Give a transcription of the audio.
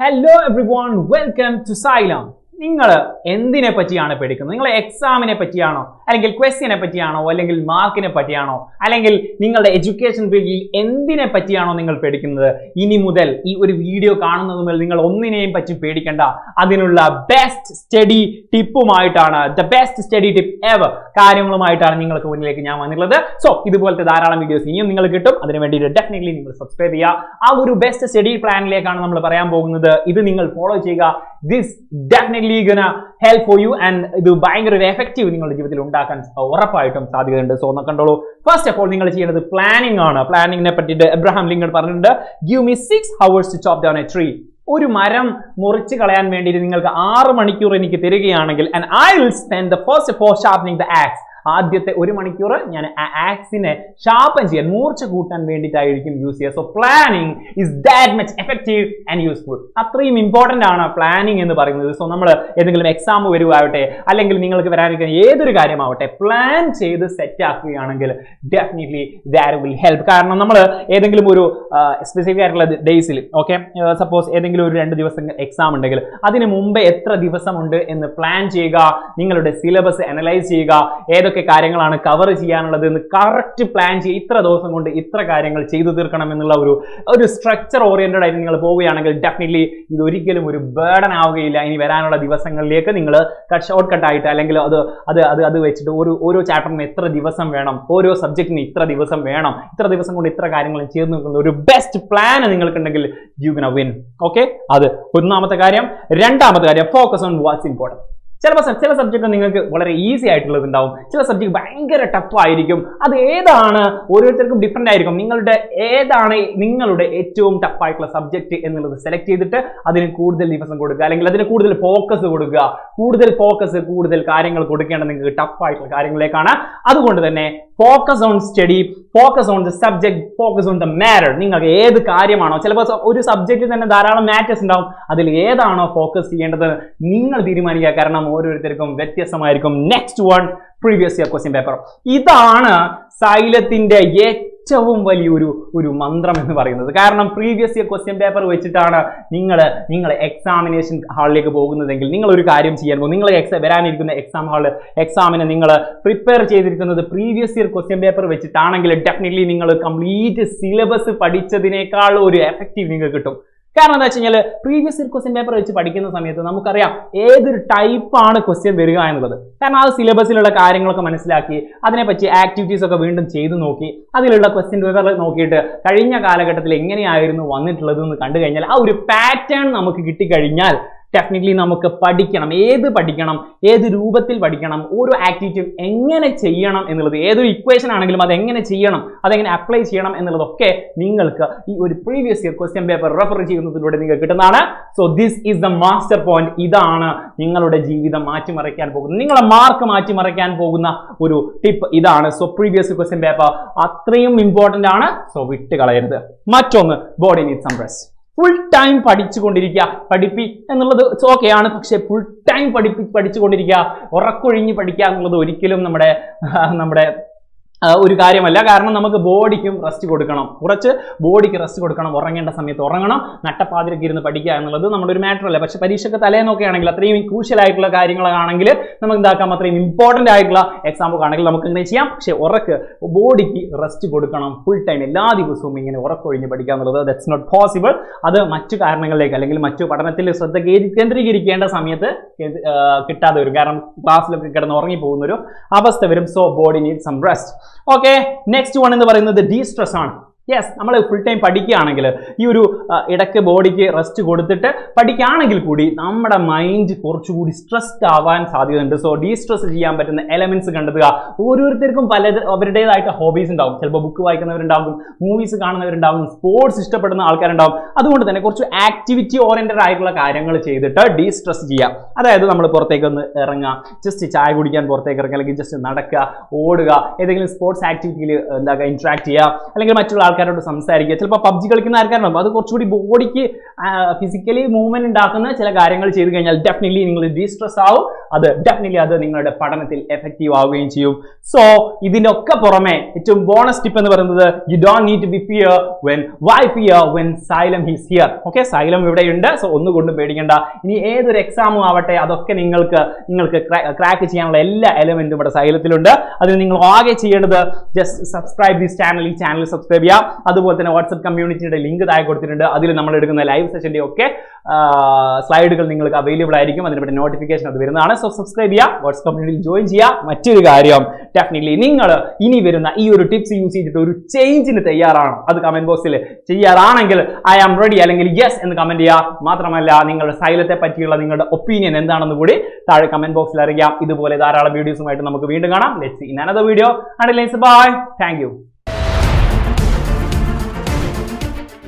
Hello everyone, welcome to Xylem. നിങ്ങൾ എന്തിനെ പറ്റിയാണ് പഠിക്കുന്നത്? നിങ്ങൾ എക്സാമിനെ പറ്റിയാണോ, അല്ലെങ്കിൽ ക്വസ്റ്റ്യനെ പറ്റിയാണോ, അല്ലെങ്കിൽ മാർക്കിനെ പറ്റിയാണോ, അല്ലെങ്കിൽ നിങ്ങളുടെ എഡ്യൂക്കേഷൻ ഫീൽഡിൽ എന്തിനെ പറ്റിയാണോ നിങ്ങൾ പഠിക്കുന്നത്? ഇനി മുതൽ ഈ ഒരു വീഡിയോ കാണുന്നത് മുതൽ നിങ്ങൾ ഒന്നിനെയും പറ്റി പേടിക്കേണ്ട. അതിനുള്ള ബെസ്റ്റ് സ്റ്റഡി ടിപ്പുമായിട്ടാണ്, the best study tip ever കാര്യങ്ങളുമായിട്ടാണ് നിങ്ങൾക്ക് മുന്നിലേക്ക് ഞാൻ വന്നിട്ടുള്ളത്. സോ ഇതുപോലത്തെ ധാരാളം വീഡിയോസ് ഇനിയും നിങ്ങൾ കിട്ടും. അതിനു വേണ്ടിയിട്ട് ഡെഫിനറ്റ്ലി നിങ്ങൾ സബ്സ്ക്രൈബ് ചെയ്യുക. ആ ഒരു ബെസ്റ്റ് സ്റ്റഡി പ്ലാനിലേക്കാണ് നമ്മൾ പറയാൻ പോകുന്നത്. ഇത് നിങ്ങൾ ഫോളോ ചെയ്യുക. This definitely gonna help for you and ഇത് ഭയങ്കര ഒരു എഫക്റ്റീവ് നിങ്ങളുടെ ജീവിതത്തിൽ ഉണ്ടാക്കാൻ ഉറപ്പായിട്ടും സാധ്യതയുണ്ട്. സോ ഒന്ന് കണ്ടോളൂ. ഫസ്റ്റ് ഓഫ് ഓൾ നിങ്ങൾ ചെയ്യേണ്ടത് പ്ലാനിംഗ് ആണ്. പ്ലാനിങ്ങിനെ പറ്റിയിട്ട് എബ്രഹാം ലിങ്കൺ പറഞ്ഞിട്ടുണ്ട്, give me 6 hours to chop down a tree. ഒരു മരം മുറിച്ച് കളയാൻ വേണ്ടിയിട്ട് നിങ്ങൾക്ക് 6 മണിക്കൂർ എനിക്ക് തരികയാണെങ്കിൽ and I will spend the first of all sharpening the axe. ആദ്യത്തെ 1 മണിക്കൂർ ഞാൻ ആക്സിനെ ഷാർപ്പൻ ചെയ്യാൻ, മൂർച്ച കൂട്ടാൻ വേണ്ടിയിട്ടായിരിക്കും യൂസ് ചെയ്യുക. So planning is that much effective and useful. അത്രയും ഇമ്പോർട്ടൻ്റ് ആണ് പ്ലാനിങ് എന്ന് പറയുന്നത്. സോ നമ്മൾ ഏതെങ്കിലും എക്സാം വരുവാകട്ടെ, അല്ലെങ്കിൽ നിങ്ങൾക്ക് വരാനിരിക്കുന്ന ഏതൊരു കാര്യമാവട്ടെ, പ്ലാൻ ചെയ്ത് സെറ്റ് ആക്കുകയാണെങ്കിൽ ഡെഫിനറ്റ്ലി ദാറ്റ് വിൽ ഹെൽപ്പ്. കാരണം നമ്മൾ ഏതെങ്കിലും ഒരു സ്പെസിഫിക് ആയിട്ടുള്ള ഡേയ്സിൽ, ഓക്കെ, സപ്പോസ് ഏതെങ്കിലും ഒരു 2 ദിവസം എക്സാം ഉണ്ടെങ്കിൽ അതിന് മുമ്പ് എത്ര ദിവസമുണ്ട് എന്ന് പ്ലാൻ ചെയ്യുക. നിങ്ങളുടെ സിലബസ് അനലൈസ് ചെയ്യുക. ഏതൊക്കെ കാര്യങ്ങളാണ് കവർ ചെയ്യാനുള്ളത് എന്ന് കറക്റ്റ് പ്ലാൻ ചെയ്യുക. ഇത്ര ദിവസം കൊണ്ട് ഇത്ര കാര്യങ്ങൾ ചെയ്തു തീർക്കണം എന്നുള്ള ഒരു സ്ട്രക്ചർ ഓറിയന്റഡ് ആയിട്ട് നിങ്ങൾ പോവുകയാണെങ്കിൽ ഡെഫിനറ്റ്ലി ഇത് ഒരിക്കലും ഒരു ബേർഡൻ ആവുകയില്ല. ഇനി വരാനുള്ള ദിവസങ്ങളിലേക്ക് നിങ്ങൾ ഷോർട്ട് കട്ട് ആയിട്ട്, അല്ലെങ്കിൽ അത് വെച്ചിട്ട് ഓരോ ചാപ്റ്ററിന് എത്ര ദിവസം വേണം, ഓരോ സബ്ജക്റ്റിന് ഇത്ര ദിവസം വേണം, ഇത്ര ദിവസം കൊണ്ട് ഇത്ര കാര്യങ്ങൾ ചെയ്തു നിൽക്കുന്ന ഒരു ബെസ്റ്റ് പ്ലാൻ നിങ്ങൾക്കുണ്ടെങ്കിൽ യു ഗോണ വിൻ. ഓക്കെ, അത് ഒന്നാമത്തെ കാര്യം. രണ്ടാമത്തെ കാര്യം, ഫോക്കസ് ഓൺ വാട്ട്സ് ഇമ്പോർട്ടൻറ്റ്. ചില സബ്ജക്റ്റ് നിങ്ങൾക്ക് വളരെ ഈസി ആയിട്ടുള്ളത് ഉണ്ടാവും, ചില സബ്ജക്ട് ഭയങ്കര ടഫ് ആയിരിക്കും. അത് ഏതാണ് ഓരോരുത്തർക്കും ഡിഫറെന്റ് ആയിരിക്കും. ഏതാണ് നിങ്ങളുടെ ഏറ്റവും ടഫ് ആയിട്ടുള്ള സബ്ജക്ട് എന്നുള്ളത് സെലക്ട് ചെയ്തിട്ട് അതിന് കൂടുതൽ ദിവസം കൊടുക്കുക, അല്ലെങ്കിൽ അതിന് കൂടുതൽ ഫോക്കസ് കൊടുക്കുക. കൂടുതൽ കാര്യങ്ങൾ കൊടുക്കേണ്ടത് നിങ്ങൾക്ക് ടഫ് ആയിട്ടുള്ള കാര്യങ്ങളിലേക്കാണ്. അതുകൊണ്ട് തന്നെ focus on study, focus on the subject, focus on the matter. നിങ്ങൾക്ക് ഏത് കാര്യമാണോ, ചിലപ്പോൾ ഒരു സബ്ജക്റ്റിൽ തന്നെ ധാരാളം മാറ്റേഴ്സ് ഉണ്ടാവും, അതിൽ ഏതാണോ ഫോക്കസ് ചെയ്യേണ്ടത് നിങ്ങൾ തീരുമാനിക്കുക. കാരണം ഓരോരുത്തർക്കും വ്യത്യസ്തമായിരിക്കും. Next one, previous year question paper. ഇതാണ് സൈലത്തിന്റെ ഏറ്റവും വലിയൊരു മന്ത്രം എന്ന് പറയുന്നത്. കാരണം പ്രീവിയസ് ഇയർ ക്വസ്റ്റ്യൻ പേപ്പർ വെച്ചിട്ടാണ് നിങ്ങൾ എക്സാമിനേഷൻ ഹാളിലേക്ക് പോകുന്നതെങ്കിൽ നിങ്ങൾ ഒരു കാര്യം ചെയ്യാൻ പോകും. നിങ്ങൾ വരാനിരിക്കുന്ന എക്സാമിന് നിങ്ങൾ പ്രിപ്പയർ ചെയ്തിരിക്കുന്നത് പ്രീവിയസ് ഇയർ ക്വസ്റ്റ്യൻ പേപ്പർ വെച്ചിട്ടാണെങ്കിൽ ഡെഫിനറ്റ്ലി നിങ്ങൾ കംപ്ലീറ്റ് സിലബസ് പഠിച്ചതിനേക്കാൾ ഒരു എഫക്റ്റീവ് നിങ്ങൾക്ക് കിട്ടും. കാരണം എന്താ വെച്ച് കഴിഞ്ഞാൽ പ്രീവിയസ് ഇയർ ക്വസ്റ്റ്യൻ പേപ്പർ വെച്ച് പഠിക്കുന്ന സമയത്ത് നമുക്കറിയാം ഏതൊരു ടൈപ്പാണ് ക്വസ്റ്റ്യൻ വരിക എന്നുള്ളത്. കാരണം ആ സിലബസിലുള്ള കാര്യങ്ങളൊക്കെ മനസ്സിലാക്കി, അതിനെപ്പറ്റി ആക്ടിവിറ്റീസ് ഒക്കെ വീണ്ടും ചെയ്തു നോക്കി, അതിലുള്ള ക്വസ്റ്റ്യൻ പേപ്പർ നോക്കിയിട്ട് കഴിഞ്ഞ കാലഘട്ടത്തിൽ എങ്ങനെയായിരുന്നു വന്നിട്ടുള്ളത് എന്ന് കണ്ടു കഴിഞ്ഞാൽ ആ ഒരു പാറ്റേൺ നമുക്ക് കിട്ടിക്കഴിഞ്ഞാൽ ഡെഫിനറ്റ്ലി നമുക്ക് പഠിക്കണം, ഏത് രൂപത്തിൽ പഠിക്കണം, ഓരോ ആക്ടിവിറ്റിയും എങ്ങനെ ചെയ്യണം എന്നുള്ളത്, ഏതൊരു ഇക്വേഷൻ ആണെങ്കിലും അത് എങ്ങനെ ചെയ്യണം, അതെങ്ങനെ അപ്ലൈ ചെയ്യണം എന്നുള്ളതൊക്കെ നിങ്ങൾക്ക് ഈ ഒരു previous year question paper refer ചെയ്യുന്നതിലൂടെ നിങ്ങൾക്ക് കിട്ടുന്നതാണ്. So this is the master point. ഇതാണ് നിങ്ങളുടെ ജീവിതം മാറ്റിമറിക്കാൻ പോകുന്നത്, നിങ്ങളുടെ മാർക്ക് മാറ്റിമറിക്കാൻ പോകുന്ന ഒരു ടിപ്പ് ഇതാണ്. സോ പ്രീവിയസ് ക്വസ്റ്റ്യൻ പേപ്പർ അത്രയും ഇമ്പോർട്ടന്റ് ആണ്. സോ വിട്ട് കളയരുത്. മറ്റൊന്ന്, body needs some rest. Full time പഠിപ്പി എന്നുള്ളത് ഓക്കെയാണ്, പക്ഷെ ഫുൾ ടൈം പഠിച്ചുകൊണ്ടിരിക്കുക, ഉറക്കൊഴിഞ്ഞ് പഠിക്കുക എന്നുള്ളത് ഒരിക്കലും നമ്മുടെ ഒരു കാര്യമല്ല. കാരണം നമുക്ക് ബോഡിക്കും റെസ്റ്റ് കൊടുക്കണം, കുറച്ച് ബോഡിക്ക് റെസ്റ്റ് കൊടുക്കണം, ഉറങ്ങേണ്ട സമയത്ത് ഉറങ്ങണം, നട്ടപ്പാതിരക്ക് ഇരുന്ന് പഠിക്കുക എന്നുള്ളത് നമ്മുടെ ഒരു മാറ്റർ അല്ല. പക്ഷെ പരീക്ഷയ്ക്ക് തലേന്നൊക്കെ ആണെങ്കിൽ, അത്രയും ക്രൂഷ്യൽ ആയിട്ടുള്ള കാര്യങ്ങളാണെങ്കിൽ നമുക്ക് എന്താക്കാം, അത്രയും ഇമ്പോർട്ടൻ്റ് ആയിട്ടുള്ള എക്സാം ഒക്കെ ആണെങ്കിൽ നമുക്ക് ഇങ്ങനെ ചെയ്യാം. പക്ഷേ ബോഡിക്ക് റെസ്റ്റ് കൊടുക്കണം ഫുൾ ടൈം. എല്ലാ ദിവസവും ഇങ്ങനെ ഉറക്കൊഴിഞ്ഞ് പഠിക്കുക എന്നുള്ളത് ദാറ്റ്സ് നോട്ട് പോസിബിൾ. അത് മറ്റു കാരണങ്ങളിലേക്ക്, അല്ലെങ്കിൽ മറ്റു പഠനത്തിൽ ശ്രദ്ധ കേന്ദ്രീകരിക്കേണ്ട സമയത്ത് കിട്ടാതെ വരും. കാരണം ക്ലാസ്സിലൊക്കെ കിടന്ന് ഉറങ്ങിപ്പോകുന്നൊരു അവസ്ഥ വരും. So body need some rest. Okay, next one എന്ന് പറയുന്നത് ഡീസ്ട്രെസ് ആണ്. യെസ്, നമ്മൾ ഫുൾ ടൈം പഠിക്കുകയാണെങ്കിൽ ഈ ഒരു ഇടയ്ക്ക് ബോഡിക്ക് റെസ്റ്റ് കൊടുത്തിട്ട് പഠിക്കുകയാണെങ്കിൽ കൂടി നമ്മുടെ മൈൻഡ് കുറച്ചുകൂടി സ്ട്രെസ്ഡ് ആവാൻ സാധ്യതയുണ്ട്. സോ ഡീസ്ട്രെസ് ചെയ്യാൻ പറ്റുന്ന എലമെന്റ്സ് കണ്ടെത്തുക. ഓരോരുത്തർക്കും അവരുടേതായിട്ട് ഹോബീസ് ഉണ്ടാവും. ചിലപ്പോൾ ബുക്ക് വായിക്കുന്നവരുണ്ടാകും, മൂവീസ് കാണുന്നവരുണ്ടാകും, സ്പോർട്സ് ഇഷ്ടപ്പെടുന്ന ആൾക്കാരുണ്ടാവും. അതുകൊണ്ട് തന്നെ കുറച്ച് ആക്ടിവിറ്റി ഓറിയന്റഡ് ആയിട്ടുള്ള കാര്യങ്ങൾ ചെയ്തിട്ട് ഡീസ്ട്രെസ് ചെയ്യാം. അതായത് നമ്മൾ പുറത്തേക്ക് ഒന്ന് ഇറങ്ങുക, ജസ്റ്റ് ചായ കുടിക്കാൻ പുറത്തേക്ക് ഇറങ്ങുക, അല്ലെങ്കിൽ ജസ്റ്റ് നടക്കുക, ഓടുക, ഏതെങ്കിലും സ്പോർട്സ് ആക്ടിവിറ്റിയിൽ ഇന്ററാക്ട് ചെയ്യുക, അല്ലെങ്കിൽ മറ്റുള്ള ആൾക്കാരോട് സംസാരിക്കുക. ചിലപ്പോൾ പബ്ജി കളിക്കുന്ന ആൾക്കാരുണ്ടാവും, അത് കുറച്ചുകൂടി ബോഡിക്ക് ഫിസിക്കലി മൂവ്മെന്റ് ഉണ്ടാക്കുന്ന ചില കാര്യങ്ങൾ ചെയ്ത് കഴിഞ്ഞാൽ ഡെഫിനറ്റ്ലി നിങ്ങൾ ഡീസ്ട്രെസ് ആവും. അത് ഡെഫിനറ്റ്ലി അത് നിങ്ങളുടെ പഠനത്തിൽ എഫക്റ്റീവ് ആവുകയും ചെയ്യും. സോ ഇതിന്റെ ഒക്കെ പുറമെ ഏറ്റവും ബോണസ് ടിപ്പ് എന്ന് പറയുന്നത് you don't need to be fear why fear when Xylem is here. Okay, Xylem ഇവിടെയുണ്ട്. സോ ഒന്നുകൊണ്ടും പേടിക്കേണ്ട. ഇനി ഏതൊരു എക്സാമും ആവട്ടെ അതൊക്കെ നിങ്ങൾക്ക് ക്രാക്ക് ചെയ്യാനുള്ള എല്ലാ എലമെന്റും ഇവിടെ Xylemത്തിലുണ്ട്. അതിന് നിങ്ങൾ ആകെ ചെയ്യേണ്ടത് ജസ്റ്റ് സബ്സ്ക്രൈബ് ദിസ് ചാനൽ. ഈ ചാനൽ സബ്സ്ക്രൈബ് ചെയ്യാം. അതുപോലെ തന്നെ വാട്സ്ആപ്പ് കമ്മ്യൂണിറ്റിയുടെ ലിങ്ക് താഴെ കൊടുത്തിട്ടുണ്ട്. അതിൽ നമ്മൾ എടുക്കുന്ന ലൈവ് സെഷന്റെ ഒക്കെ സ്ലൈഡുകൾ നിങ്ങൾക്ക് അവൈലബിൾ ആയിരിക്കും. അതിനെപ്പറ്റി നോട്ടിഫിക്കേഷൻ അത് വരുന്നതാണ്. സോ സബ്സ്ക്രൈബ് ചെയ്യുക, വാട്സ്ആപ്പ് കമ്മ്യൂണിറ്റിയിൽ ജോയിൻ ചെയ്യുക. മറ്റൊരു കാര്യം, ഡെഫിനറ്റ്ലി നിങ്ങൾ ഇനി വരുന്ന ഈ ഒരു ടിപ്സ് യൂസ് ചെയ്തിട്ട് ഒരു ചേഞ്ചിന് തയ്യാറാണോ? അത് കമന്റ് ബോക്സിൽ ചെയ്യാറാണെങ്കിൽ ഐ ആം റെഡി അല്ലെങ്കിൽ യെസ് എന്ന് കമന്റ് ചെയ്യുക. മാത്രമല്ല നിങ്ങളുടെ Xylemത്തെ പറ്റിയുള്ള നിങ്ങളുടെ ഒപ്പീനിയൻ എന്താണെന്ന് കൂടി താഴെ കമന്റ് ബോക്സിൽ അറിയാം. ഇതുപോലെ ധാരാളം വീഡിയോസുമായിട്ട് നമുക്ക് വീണ്ടും കാണാം. Let's see in another video. Until then, bye. Thank you.